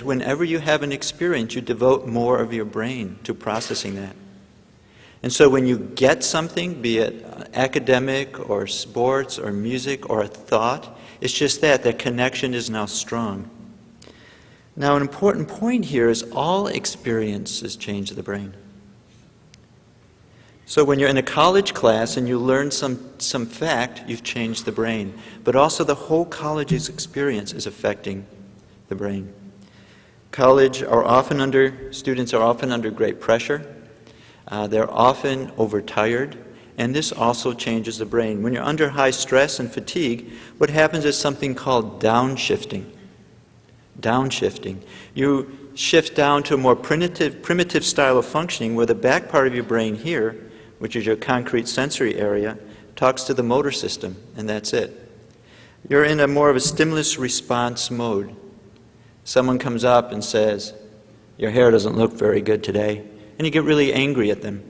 whenever you have an experience, you devote more of your brain to processing that. And so when you get something, be it academic or sports or music or a thought, it's just that connection is now strong. Now, an important point here is all experiences change the brain. So when you're in a college class and you learn some fact, you've changed the brain. But also the whole college's experience is affecting the brain. Students are often under great pressure. They're often overtired. And this also changes the brain. When you're under high stress and fatigue, what happens is something called downshifting. Downshifting. You shift down to a more primitive style of functioning where the back part of your brain here, which is your concrete sensory area, talks to the motor system, and that's it. You're in a more of a stimulus response mode. Someone comes up and says, "Your hair doesn't look very good today," and you get really angry at them.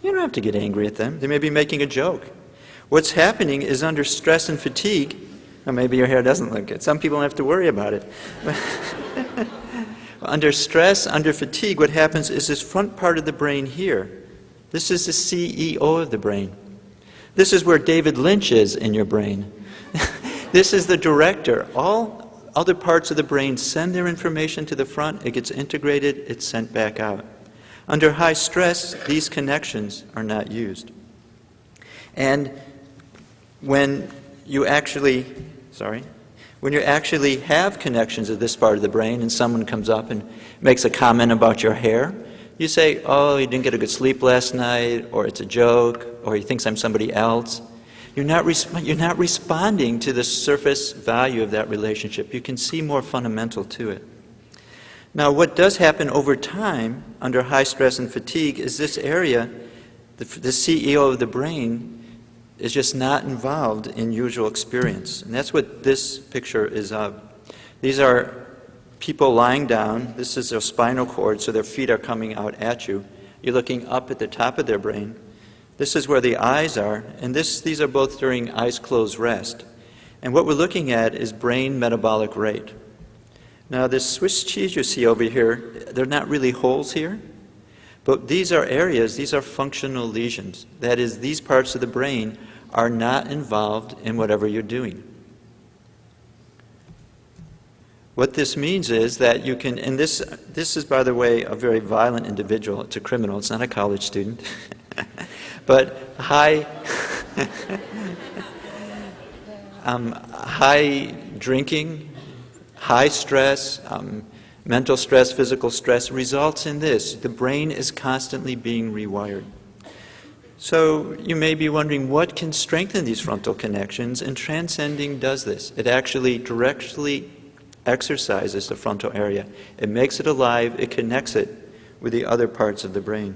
You don't have to get angry at them. They may be making a joke. What's happening is under stress and fatigue, or maybe your hair doesn't look good. Some people don't have to worry about it. Under stress, under fatigue, what happens is this front part of the brain here. This is the CEO of the brain. This is where David Lynch is in your brain. This is the director. All other parts of the brain send their information to the front. It gets integrated. It's sent back out. Under high stress, these connections are not used. And when you actually have connections of this part of the brain and someone comes up and makes a comment about your hair, you say, "Oh, you didn't get a good sleep last night," or "It's a joke," or "He thinks I'm somebody else." You're not responding to the surface value of that relationship. You can see more fundamental to it. Now, what does happen over time under high stress and fatigue is this area, the CEO of the brain, is just not involved in usual experience. And that's what this picture is of. These are people lying down. This is their spinal cord, so their feet are coming out at you. You're looking up at the top of their brain. This is where the eyes are, and these are both during eyes closed rest. And what we're looking at is brain metabolic rate. Now, this Swiss cheese you see over here, they're not really holes here, but these are areas, these are functional lesions. That is, these parts of the brain are not involved in whatever you're doing. What this means is that you can, and this is, by the way, a very violent individual. It's a criminal. It's not a college student. But high drinking, high stress, mental stress, physical stress results in this. The brain is constantly being rewired. So you may be wondering what can strengthen these frontal connections, and transcending does this. It actually directly exercises the frontal area. It makes it alive. It connects it with the other parts of the brain.